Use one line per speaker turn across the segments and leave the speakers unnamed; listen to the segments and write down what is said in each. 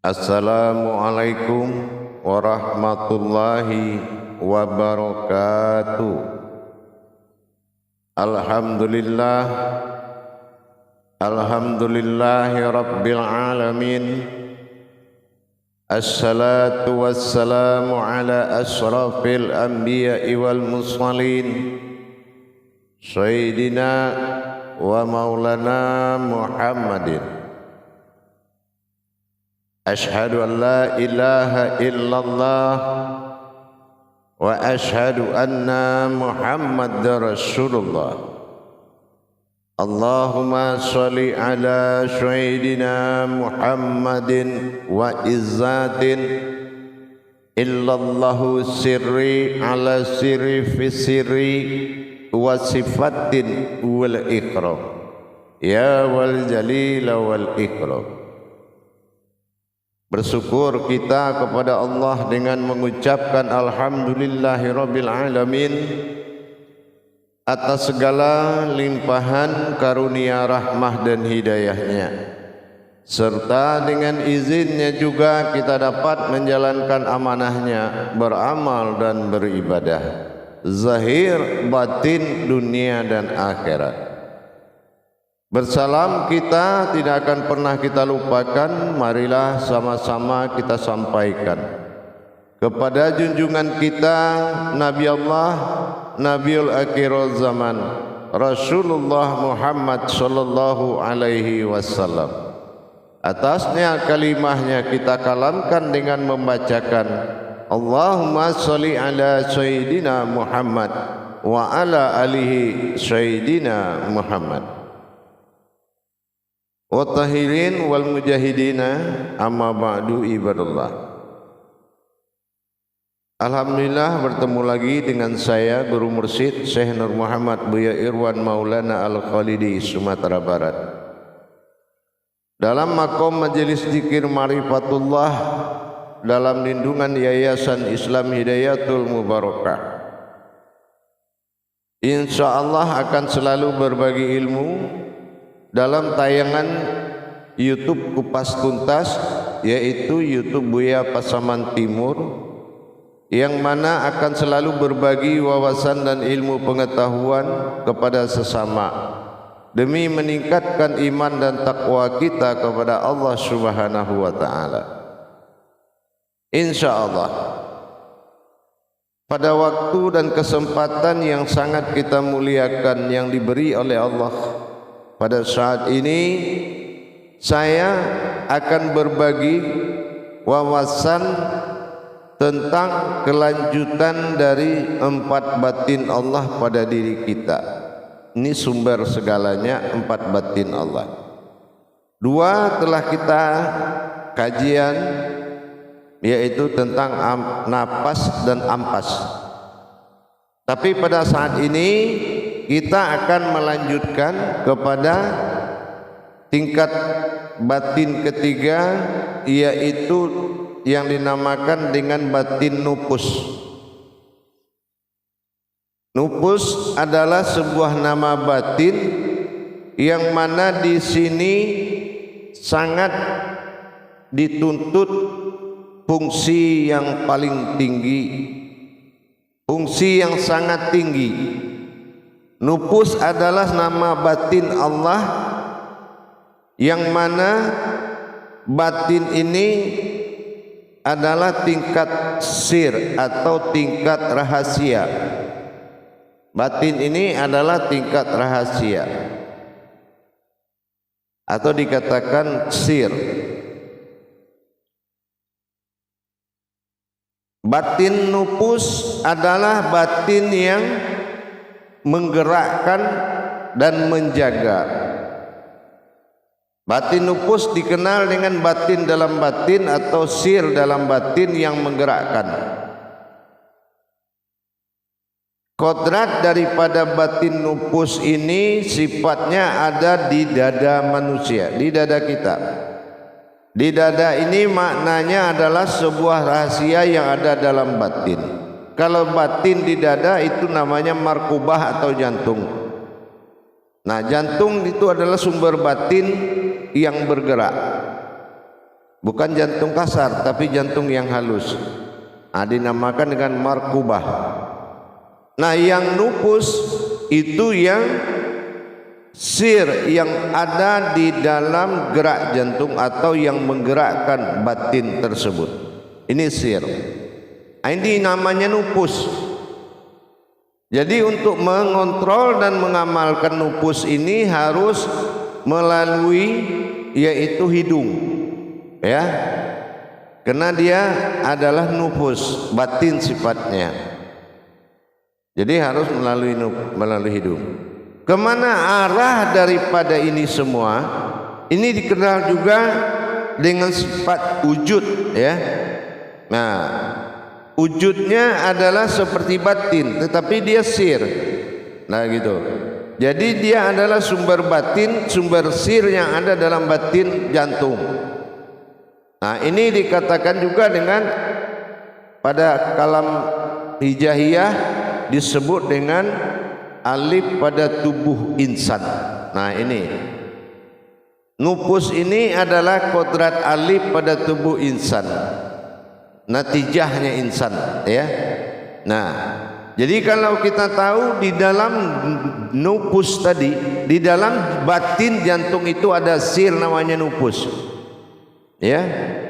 Assalamualaikum warahmatullahi wabarakatuh. Alhamdulillah, alhamdulillahi rabbil alamin. Assalatu wassalamu ala asrafil anbiya'i wal mursalin, sayyidina wa maulana Muhammadin. Ashhadu an la ilaha illallah wa ashhadu anna Muhammadar Rasulullah. Allahumma salli ala sayyidina Muhammadin wa izzatin illallahu sirri ala sirri fi sirri wa sifatin wal ikram ya wal jalila wal ikram. Bersyukur kita kepada Allah dengan mengucapkan alhamdulillahirabbil alamin atas segala limpahan karunia rahmah dan hidayahnya, serta dengan izinnya juga kita dapat menjalankan amanahnya, beramal dan beribadah zahir batin dunia dan akhirat. Bersalam kita tidak akan pernah kita lupakan. Marilah sama-sama kita sampaikan kepada junjungan kita Nabi Allah, Nabiul Akhirul Zaman, Rasulullah Muhammad sallallahu alaihi wasallam. Atasnya kalimahnya kita kalamkan dengan membacakan Allahumma sholli ala sayyidina Muhammad wa ala alihi sayyidina Muhammad. Wa tahirin wal mujahidina amma ba'du ibadallah. Alhamdulillah bertemu lagi dengan saya Guru Mursyid Syekh Nur Muhammad Buya Irwan Maulana Al-Khalidi Sumatera Barat, dalam makom majelis zikir Ma'rifatullah dalam lindungan Yayasan Islam Hidayatul Mubarakah. Insyaallah akan selalu berbagi ilmu dalam tayangan YouTube Kupas Tuntas, yaitu YouTube Buya Pasaman Timur, yang mana akan selalu berbagi wawasan dan ilmu pengetahuan kepada sesama demi meningkatkan iman dan takwa kita kepada Allah Subhanahu wa taala. Insyaallah pada waktu dan kesempatan yang sangat kita muliakan yang diberi oleh Allah, pada saat ini saya akan berbagi wawasan tentang kelanjutan dari 4 batin Allah pada diri kita. Ini sumber segalanya, 4 batin Allah. 2 telah kita kajian, yaitu tentang napas dan ampas. Tapi pada saat ini kita akan melanjutkan kepada tingkat batin ketiga, yaitu yang dinamakan dengan batin nupus. Nupus adalah sebuah nama batin yang mana di sini sangat dituntut fungsi yang paling tinggi, fungsi yang sangat tinggi. Nupus adalah nama batin Allah yang mana batin ini adalah tingkat sir atau tingkat rahasia. Batin ini adalah tingkat rahasia atau dikatakan sir. Batin nupus adalah batin yang menggerakkan dan menjaga. Batin nupus dikenal dengan batin dalam batin atau sir dalam batin yang menggerakkan. Kodrat daripada batin nupus ini sifatnya ada di dada manusia, di dada kita. Di dada ini maknanya adalah sebuah rahasia yang ada dalam batin. Kalau batin di dada itu namanya markubah atau jantung. Nah, jantung itu adalah sumber batin yang bergerak. bukan jantung kasar tapi jantung yang halus. Dinamakan dengan markubah. Nah, yang nupus itu yang sir yang ada di dalam gerak jantung atau yang menggerakkan batin tersebut. Ini sir. Ini namanya nupus. Jadi untuk mengontrol dan mengamalkan nupus ini harus melalui yaitu hidung, ya. Karena dia adalah nupus batin sifatnya. Jadi harus melalui hidung. Kemana arah daripada ini semua? Ini dikenal juga dengan sifat wujud, ya. Nah, wujudnya adalah seperti batin, tetapi dia sir. Nah, gitu. Jadi dia adalah sumber batin, sumber sir yang ada dalam batin jantung. Nah, ini dikatakan juga dengan pada kalam hijaiyah disebut dengan alif pada tubuh insan. Nah, ini nupus ini adalah kodrat alif pada tubuh insan, natijahnya insan, ya. Nah, jadi kalau kita tahu di dalam nupus tadi, di dalam batin jantung itu ada sir namanya nupus, ya,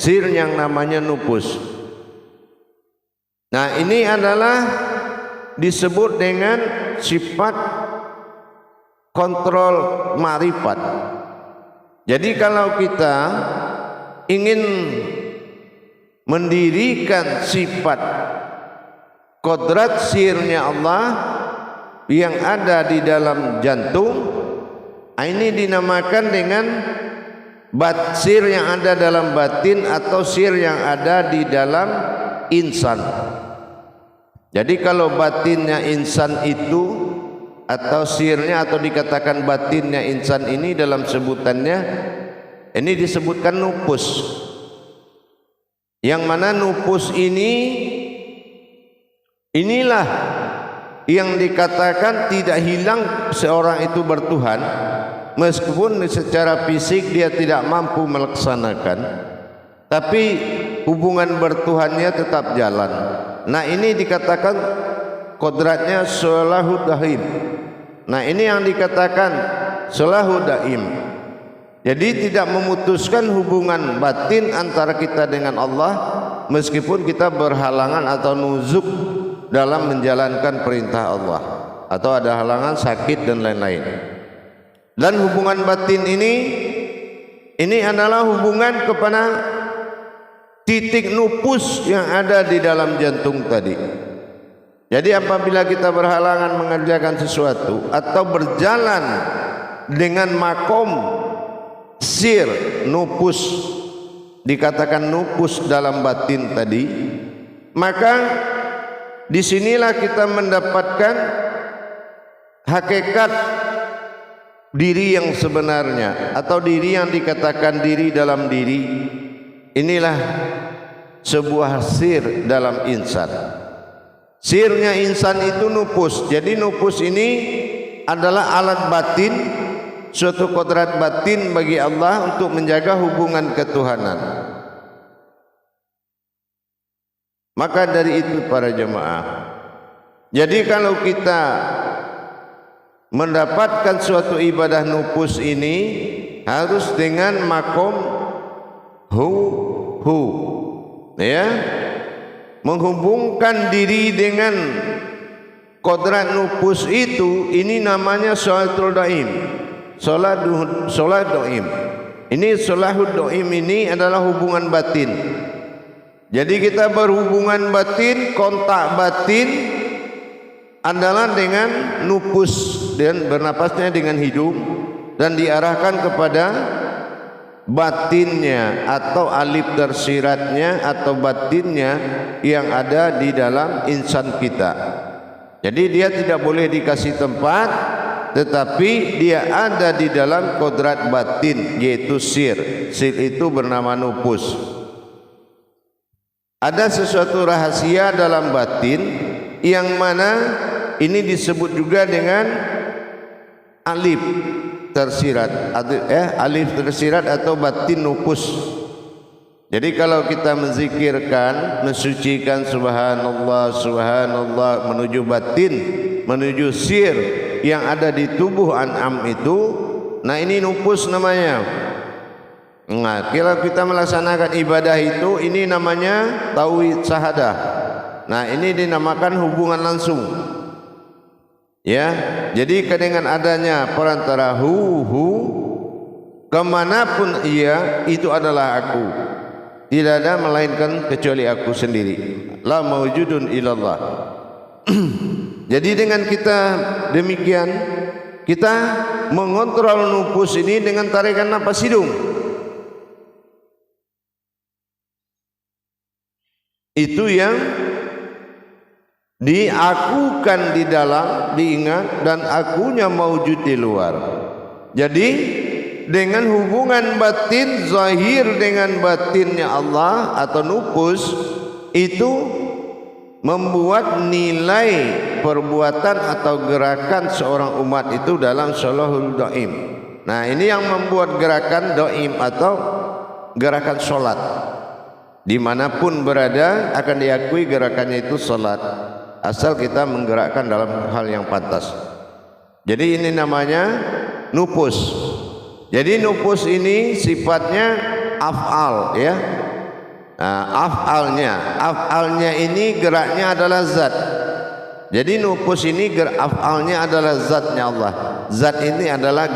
sir yang namanya nupus. Nah, ini adalah disebut dengan sifat kontrol ma'rifat. Jadi kalau kita ingin mendirikan sifat kodrat sirnya Allah yang ada di dalam jantung, ini dinamakan dengan sir yang ada dalam batin atau sir yang ada di dalam insan. Jadi kalau batinnya insan itu atau sirnya atau dikatakan batinnya insan ini dalam sebutannya ini disebutkan nupus. Yang mana nupus inilah yang dikatakan tidak hilang seorang itu bertuhan meskipun secara fisik dia tidak mampu melaksanakan, tapi hubungan bertuhannya tetap jalan. Nah, ini dikatakan kodratnya sholahud daim. Nah, ini yang dikatakan sholahud daim. Jadi tidak memutuskan hubungan batin antara kita dengan Allah meskipun kita berhalangan atau nuzuk dalam menjalankan perintah Allah atau ada halangan sakit dan lain-lain. Dan hubungan batin ini adalah hubungan kepada titik nupus yang ada di dalam jantung tadi. Jadi apabila kita berhalangan mengerjakan sesuatu atau berjalan dengan makom sir nupus, dikatakan nupus dalam batin tadi, maka disinilah kita mendapatkan hakikat diri yang sebenarnya atau diri yang dikatakan diri dalam diri. Inilah sebuah sir dalam insan. Sirnya insan itu nupus. Jadi nupus ini adalah alat batin, suatu kodrat batin bagi Allah untuk menjaga hubungan ketuhanan. Maka dari itu para jemaah, jadi kalau kita mendapatkan suatu ibadah nupus ini harus dengan makom hu, ya, menghubungkan diri dengan kodrat nupus itu. Ini namanya sholatul daim, sholat daim. Ini sholahud daim ini adalah hubungan batin. Jadi kita berhubungan batin, kontak batin adalah dengan nupus dan bernapasnya dengan hidung dan diarahkan kepada batinnya atau alif tersiratnya atau batinnya yang ada di dalam insan kita. Jadi dia tidak boleh dikasih tempat, tetapi dia ada di dalam kodrat batin, yaitu sir. Sir itu bernama nupus. Ada sesuatu rahasia dalam batin yang mana ini disebut juga dengan alif tersirat, alif tersirat atau batin nupus. Jadi kalau kita menzikirkan, mensucikan subhanallah, subhanallah menuju batin, menuju sir yang ada di tubuh an'am itu, nah ini nupus namanya. Nah, kalau kita melaksanakan ibadah itu, ini namanya tauhid syahadah. Nah, ini dinamakan hubungan langsung. Ya, jadi dengan adanya perantara hu kemanapun ia, itu adalah aku. Tidak ada melainkan kecuali aku sendiri. La maujudun illallah. Jadi dengan kita demikian, kita mengontrol nufus ini dengan tarikan napas hidung. Itu yang diakukan di dalam, diingat, dan akunya maujud di luar. Jadi dengan hubungan batin zahir dengan batinnya Allah atau nufus itu membuat nilai perbuatan atau gerakan seorang umat itu dalam sholahul do'im. Nah, ini yang membuat gerakan do'im atau gerakan sholat. Dimanapun berada akan diakui gerakannya itu sholat, asal kita menggerakkan dalam hal yang pantas. Jadi ini namanya nufus. Jadi nufus ini sifatnya af'al, ya. Nah, af'alnya ini geraknya adalah zat. Jadi nufus ini af'alnya adalah zatnya Allah. Zat ini adalah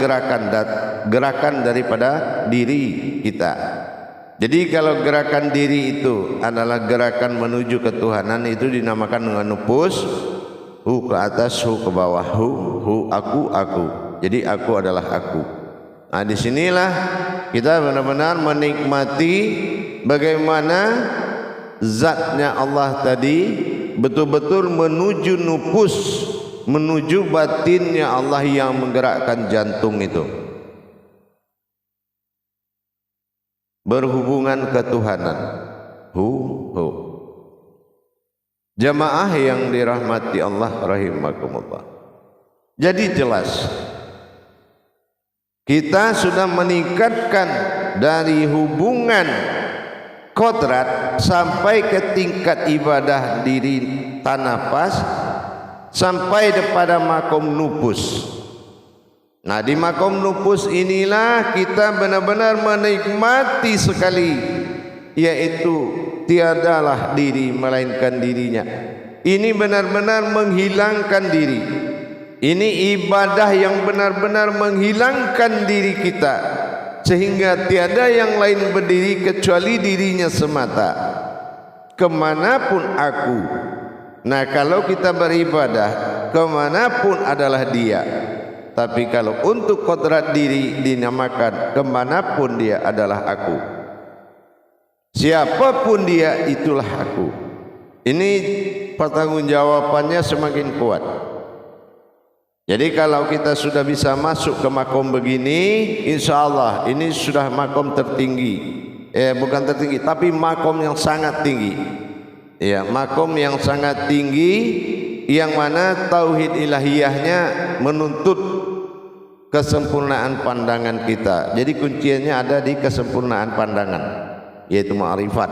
gerakan daripada diri kita. Jadi kalau gerakan diri itu adalah gerakan menuju ketuhanan, itu dinamakan dengan nufus. Hu ke atas, hu ke bawah, hu aku. Jadi aku adalah aku. Nah, disinilah kita benar-benar menikmati bagaimana zatnya Allah tadi betul-betul menuju nufus, menuju batinnya Allah yang menggerakkan jantung itu. Berhubungan ketuhanan. Jamaah yang dirahmati Allah rahimakumullah. Jadi jelas kita sudah meningkatkan dari hubungan kodrat sampai ke tingkat ibadah diri tanafas sampai kepada makom nufus. Nah, di makom nufus inilah kita benar-benar menikmati sekali, yaitu tiadalah diri melainkan dirinya. Ini benar-benar menghilangkan diri. Ini ibadah yang benar-benar menghilangkan diri kita, sehingga tiada yang lain berdiri kecuali dirinya semata. Kemanapun aku. Nah, kalau kita beribadah, kemanapun adalah dia. Tapi kalau untuk kodrat diri dinamakan kemanapun dia adalah aku. Siapapun dia itulah aku. Ini pertanggungjawabannya semakin kuat. Jadi kalau kita sudah bisa masuk ke makom begini, insya Allah ini sudah makom tertinggi. Bukan tertinggi, tapi makom yang sangat tinggi. Ya, makom yang sangat tinggi, yang mana tauhid ilahiyahnya menuntut kesempurnaan pandangan kita. Jadi kuncinya ada di kesempurnaan pandangan, yaitu ma'rifat.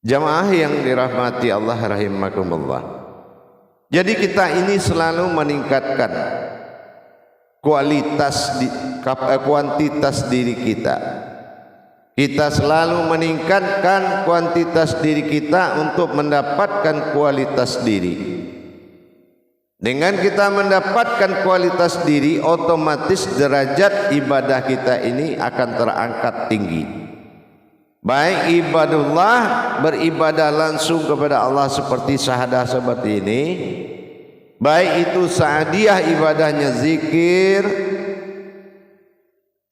Jamaah yang dirahmati Allah rahimakumullah. Jadi kita ini selalu meningkatkan kuantitas diri kita. Kita selalu meningkatkan kuantitas diri kita untuk mendapatkan kualitas diri. Dengan kita mendapatkan kualitas diri, otomatis derajat ibadah kita ini akan terangkat tinggi. Baik ibadullah, beribadah langsung kepada Allah seperti syahadah seperti ini, baik itu sa'adiyah ibadahnya zikir,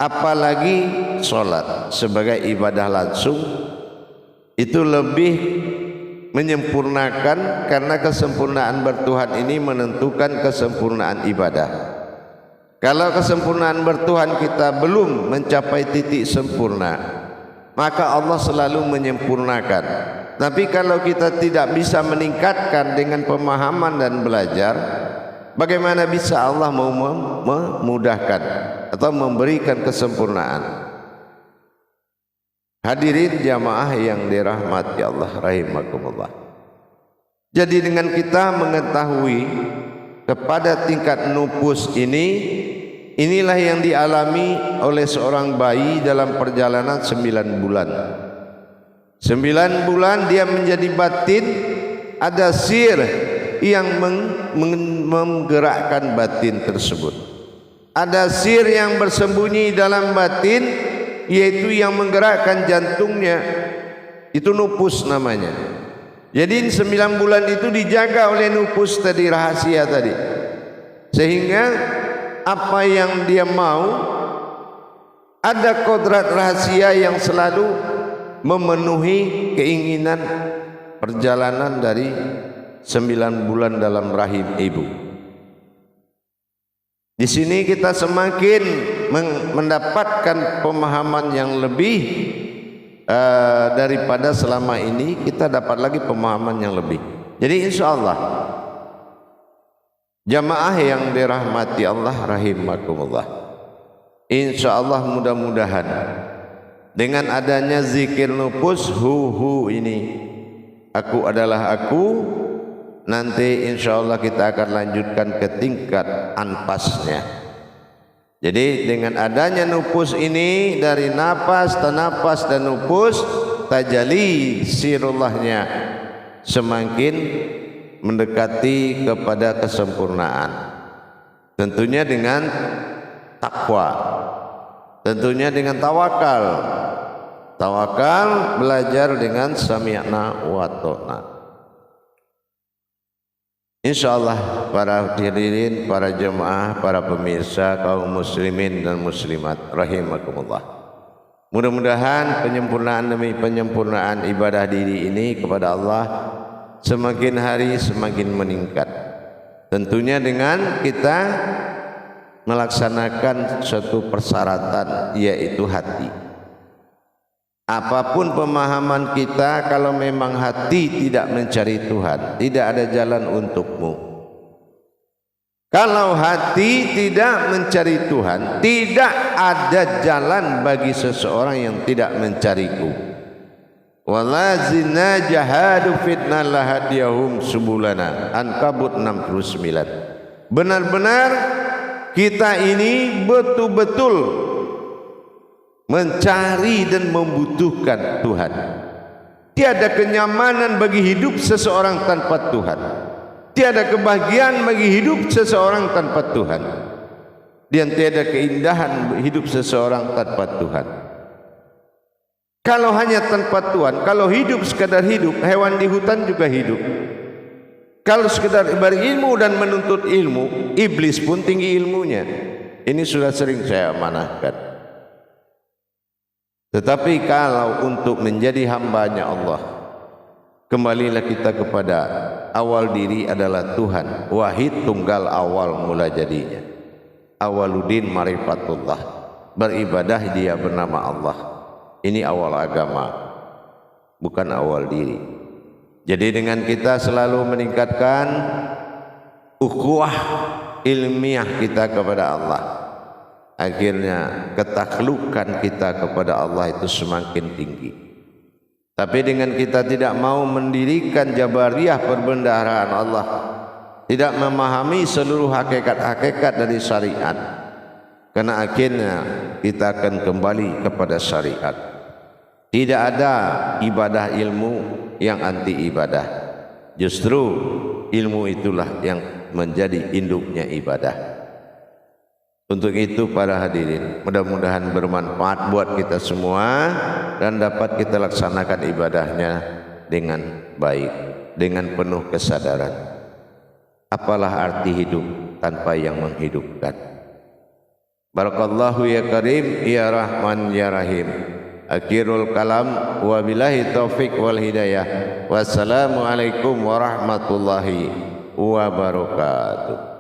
apalagi sholat sebagai ibadah langsung, itu lebih menyempurnakan, karena kesempurnaan bertuhan ini menentukan kesempurnaan ibadah. Kalau kesempurnaan bertuhan kita belum mencapai titik sempurna, maka Allah selalu menyempurnakan. Tapi kalau kita tidak bisa meningkatkan dengan pemahaman dan belajar, bagaimana bisa Allah mau memudahkan atau memberikan kesempurnaan? Hadirin jamaah yang dirahmati Allah rahimakumullah. Jadi dengan kita mengetahui kepada tingkat nupus ini, inilah yang dialami oleh seorang bayi dalam perjalanan 9 bulan. 9 bulan dia menjadi batin, ada sir yang menggerakkan batin tersebut. Ada sir yang bersembunyi dalam batin, yaitu yang menggerakkan jantungnya. Itu nupus namanya. Jadi 9 bulan itu dijaga oleh nupus tadi, rahasia tadi, sehingga apa yang dia mau, ada kodrat rahasia yang selalu memenuhi keinginan perjalanan dari 9 bulan dalam rahim ibu. Di sini kita semakin mendapatkan pemahaman yang lebih daripada selama ini. Kita dapat lagi pemahaman yang lebih. Jadi insya Allah jamaah yang dirahmati Allah rahimakumullah, insya Allah mudah-mudahan dengan adanya zikir nupus hu ini, aku adalah aku, nanti insya Allah kita akan lanjutkan ke tingkat anpasnya. Jadi dengan adanya nupus ini, dari napas, tanapas dan nupus, tajali sirullahnya semakin mendekati kepada kesempurnaan. Tentunya dengan takwa, tentunya dengan tawakal. Tawakal belajar dengan sami'na wa ta'na. InsyaAllah para hadirin, para jemaah, para pemirsa, kaum muslimin dan muslimat rahimakumullah, mudah-mudahan penyempurnaan demi penyempurnaan ibadah diri ini kepada Allah semakin hari semakin meningkat. Tentunya dengan kita melaksanakan suatu persyaratan, yaitu hati. Apapun pemahaman kita, kalau memang hati tidak mencari Tuhan, tidak ada jalan untukmu. Kalau hati tidak mencari Tuhan, tidak ada jalan bagi seseorang yang tidak mencariku. Walazina jahadu fitnah lahadiyahum subulana. Ankabut 69. Benar-benar kita ini betul-betul mencari dan membutuhkan Tuhan. Tiada kenyamanan bagi hidup seseorang tanpa Tuhan. Tiada kebahagiaan bagi hidup seseorang tanpa Tuhan. Dan tiada keindahan hidup seseorang tanpa Tuhan. Kalau hanya tanpa Tuhan, kalau hidup sekadar hidup, hewan di hutan juga hidup. Kalau sekadar berilmu dan menuntut ilmu, iblis pun tinggi ilmunya. Ini sudah sering saya amanahkan. Tetapi kalau untuk menjadi hambanya Allah, kembalilah kita kepada awal diri adalah Tuhan. Wahid tunggal awal mula jadinya. Awaluddin marifatullah. Beribadah dia bernama Allah. Ini awal agama, bukan awal diri. Jadi dengan kita selalu meningkatkan ukhuwah ilmiah kita kepada Allah, akhirnya ketaklukan kita kepada Allah itu semakin tinggi. Tapi dengan kita tidak mau mendirikan jabariyah perbendaharaan Allah, tidak memahami seluruh hakikat-hakikat dari syariat, karena akhirnya kita akan kembali kepada syariat. Tidak ada ibadah ilmu yang anti ibadah. Justru ilmu itulah yang menjadi induknya ibadah. Untuk itu para hadirin, mudah-mudahan bermanfaat buat kita semua dan dapat kita laksanakan ibadahnya dengan baik, dengan penuh kesadaran. Apalah arti hidup tanpa yang menghidupkan? Barakallahu ya Karim, ya Rahman, ya Rahim. Akhirul kalam, wabillahi taufik wal hidayah. Wassalamualaikum warahmatullahi wabarakatuh.